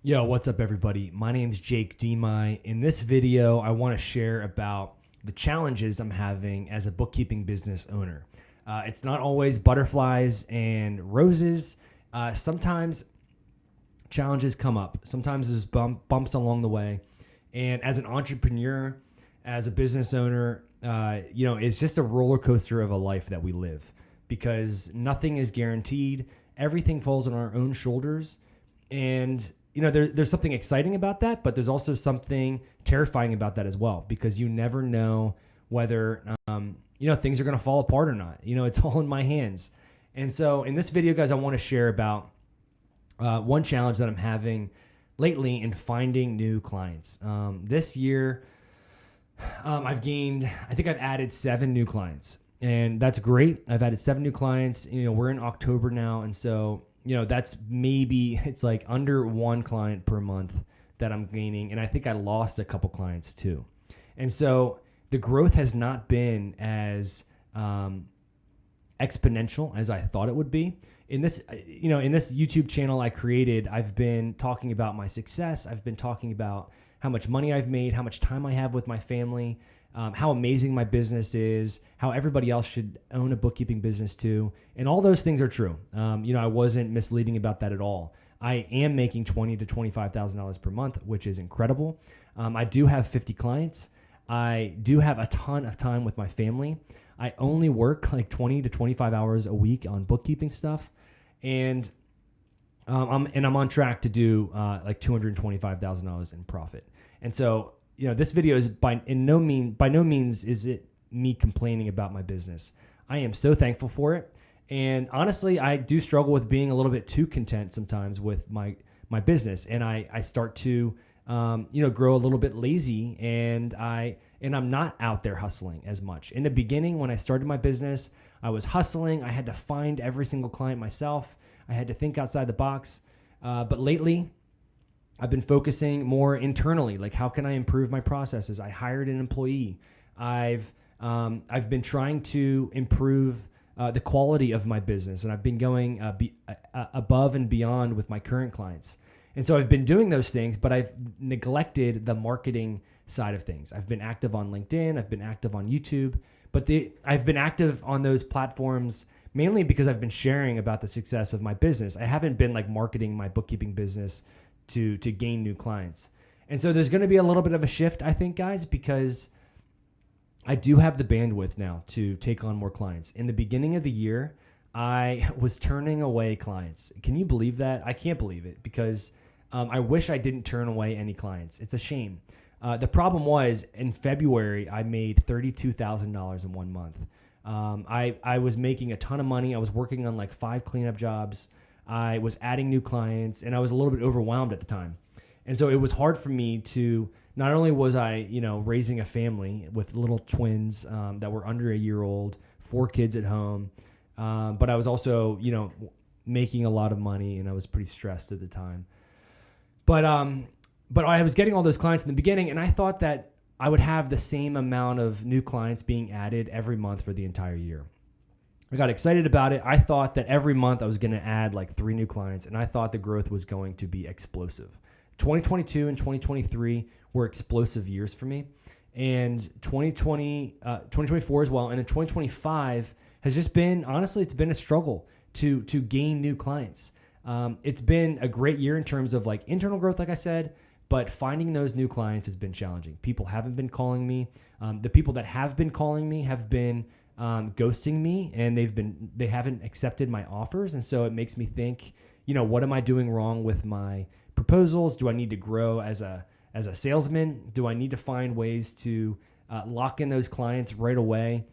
Yo, what's up, everybody? My name's Jake Demai. In this video, I want to share about the challenges I'm having as a bookkeeping business owner. It's not always butterflies and roses. Sometimes challenges come up. Sometimes there's bumps along the way. And as an entrepreneur, as a business owner, it's just a roller coaster of a life that we live because nothing is guaranteed. Everything falls on our own shoulders. And there's something exciting about that, but there's also something terrifying about that as well, because you never know whether, things are going to fall apart or not. It's all in my hands. And so in this video, guys, I want to share about one challenge that I'm having lately in finding new clients. This year, I've added 7 new clients, and that's great. I've added 7 new clients. We're in October now. And so it's like under 1 client per month that I'm gaining. And I think I lost a couple clients too. And so the growth has not been as exponential as I thought it would be. In this YouTube channel I created, I've been talking about my success. I've been talking about how much money I've made, how much time I have with my family, how amazing my business is, how everybody else should own a bookkeeping business too. And all those things are true. I wasn't misleading about that at all. I am making $20,000 to $25,000 per month, which is incredible. I do have 50 clients. I do have a ton of time with my family. I only work like 20 to 25 hours a week on bookkeeping stuff. And I'm on track to do like $225,000 in profit. And so, this video is by no means is it me complaining about my business. I am so thankful for it. And honestly, I do struggle with being a little bit too content sometimes with my business. And I start to, grow a little bit lazy, and I'm not out there hustling as much. In the beginning, when I started my business, I was hustling. I had to find every single client myself. I had to think outside the box. But lately, I've been focusing more internally, like how can I improve my processes? I hired an employee. I've been trying to improve the quality of my business, and I've been going above and beyond with my current clients. And so I've been doing those things, but I've neglected the marketing side of things. I've been active on LinkedIn. I've been active on YouTube, but I've been active on those platforms mainly because I've been sharing about the success of my business. I haven't been like marketing my bookkeeping business to gain new clients. And so there's going to be a little bit of a shift, I think, guys, because I do have the bandwidth now to take on more clients. In the beginning of the year, I was turning away clients. Can you believe that? I can't believe it, because I wish I didn't turn away any clients. It's a shame. The problem was in February, I made $32,000 in 1 month. I was making a ton of money. I was working on like 5 cleanup jobs. I was adding new clients, and I was a little bit overwhelmed at the time. And so it was hard for me to, not only was I, raising a family with little twins that were under a year old, 4 kids at home, but I was also, making a lot of money, and I was pretty stressed at the time. But I was getting all those clients in the beginning, and I thought that I would have the same amount of new clients being added every month for the entire year. I got excited about it. I thought that every month I was going to add like 3 new clients, and I thought the growth was going to be explosive. 2022 and 2023 were explosive years for me, and 2024 as well. And then 2025 has just been, honestly, it's been a struggle to gain new clients. It's been a great year in terms of like internal growth, like I said, but finding those new clients has been challenging. People haven't been calling me. The people that have been calling me have been ghosting me, and they haven't accepted my offers. And so it makes me think, what am I doing wrong with my proposals? Do I need to grow as a salesman? Do I need to find ways to lock in those clients right away?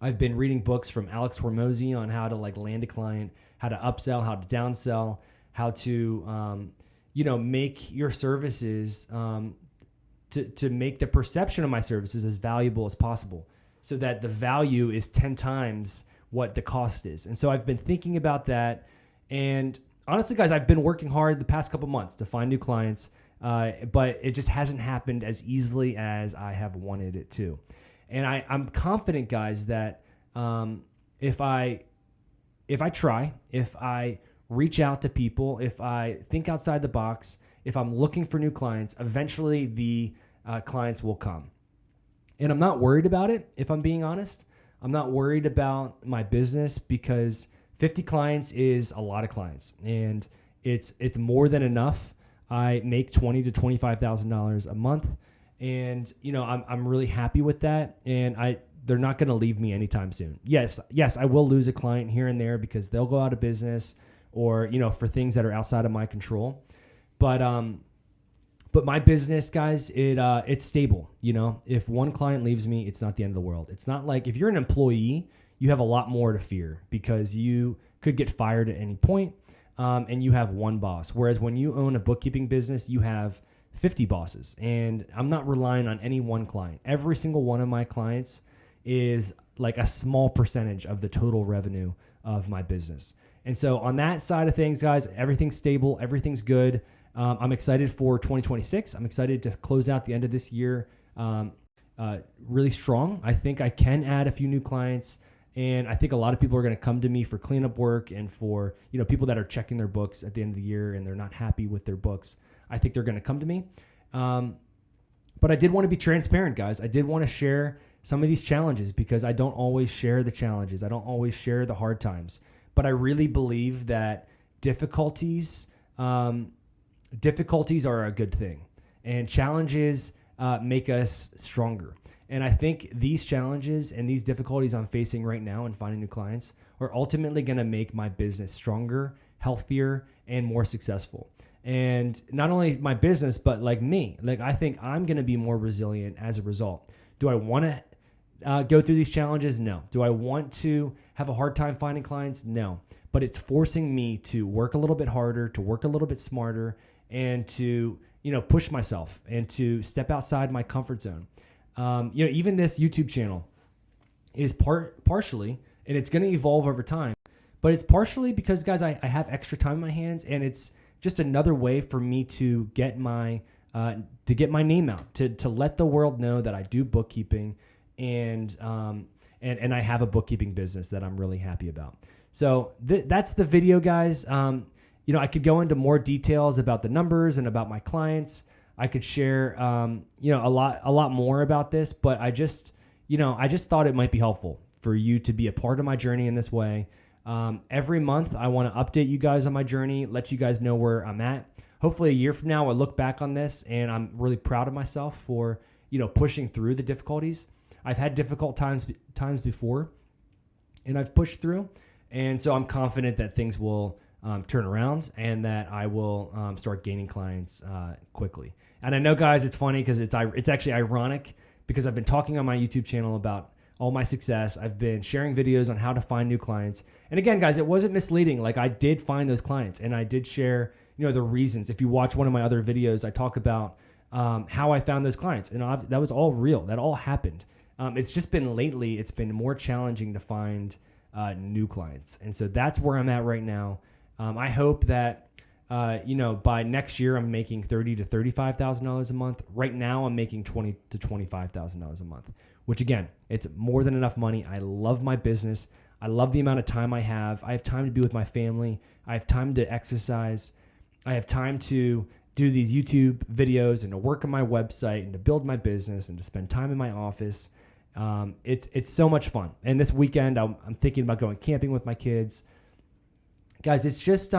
I've been reading books from Alex Hormozy on how to like land a client, how to upsell, how to downsell, how to make your services to make the perception of my services as valuable as possible, so that the value is 10 times what the cost is. And so I've been thinking about that. And honestly, guys, I've been working hard the past couple months to find new clients, but it just hasn't happened as easily as I have wanted it to. And I'm confident, guys, that if I try, if I reach out to people, if I think outside the box, if I'm looking for new clients, eventually the clients will come. And I'm not worried about it, if I'm being honest. I'm not worried about my business because 50 clients is a lot of clients, and it's more than enough. I make $20,000 to $25,000 a month, and I'm really happy with that. And they're not going to leave me anytime soon. Yes, I will lose a client here and there because they'll go out of business, or for things that are outside of my control. But my business, guys, it's stable. If one client leaves me, it's not the end of the world. It's not like if you're an employee, you have a lot more to fear because you could get fired at any point, and you have one boss. Whereas when you own a bookkeeping business, you have 50 bosses, and I'm not relying on any one client. Every single one of my clients is like a small percentage of the total revenue of my business. And so on that side of things, guys, everything's stable, everything's good. I'm excited for 2026. I'm excited to close out the end of this year really strong. I think I can add a few new clients, and I think a lot of people are going to come to me for cleanup work and for people that are checking their books at the end of the year and they're not happy with their books. I think they're going to come to me. But I did want to be transparent, guys. I did want to share some of these challenges because I don't always share the challenges. I don't always share the hard times. But I really believe that difficulties are a good thing, and challenges make us stronger. And I think these challenges and these difficulties I'm facing right now in finding new clients are ultimately going to make my business stronger, healthier, and more successful. And not only my business, but like me, I think I'm going to be more resilient as a result. Do I want to go through these challenges? No. Do I want to have a hard time finding clients? No. But it's forcing me to work a little bit harder, to work a little bit smarter, and to push myself and to step outside my comfort zone. Even this YouTube channel is partially, and it's going to evolve over time, but it's partially because, guys, I have extra time in my hands, and it's just another way for me to get my name out, to let the world know that I do bookkeeping, and I have a bookkeeping business that I'm really happy about. So that's the video, guys. I could go into more details about the numbers and about my clients. I could share, a lot more about this, but I just thought it might be helpful for you to be a part of my journey in this way. Every month, I want to update you guys on my journey, let you guys know where I'm at. Hopefully a year from now, I'll look back on this and I'm really proud of myself for, pushing through the difficulties. I've had difficult times before, and I've pushed through. And so I'm confident that things will turn around and that I will start gaining clients quickly. And I know, guys, it's funny because it's actually ironic because I've been talking on my YouTube channel about all my success. I've been sharing videos on how to find new clients. And again, guys, it wasn't misleading. I did find those clients, and I did share, the reasons. If you watch one of my other videos, I talk about how I found those clients, and that was all real. That all happened. It's just been lately, it's been more challenging to find new clients. And so that's where I'm at right now. I hope that, by next year, I'm making $30,000 to $35,000 a month. Right now, I'm making $20,000 to $25,000 a month, which again, it's more than enough money. I love my business. I love the amount of time I have. I have time to be with my family. I have time to exercise. I have time to do these YouTube videos and to work on my website and to build my business and to spend time in my office. It's so much fun. And this weekend, I'm thinking about going camping with my kids. Guys, it's just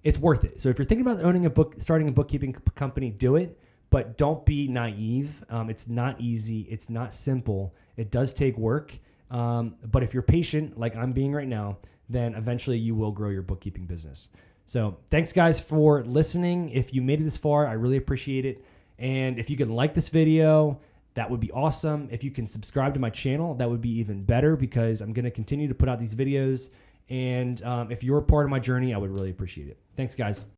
it's worth it. So if you're thinking about starting a bookkeeping company, do it, but don't be naive. It's not easy. It's not simple. It does take work. But if you're patient, like I'm being right now, then eventually you will grow your bookkeeping business. So thanks, guys, for listening. If you made it this far, I really appreciate it. And if you can like this video, that would be awesome. If you can subscribe to my channel, that would be even better because I'm going to continue to put out these videos. And if you're a part of my journey, I would really appreciate it. Thanks, guys.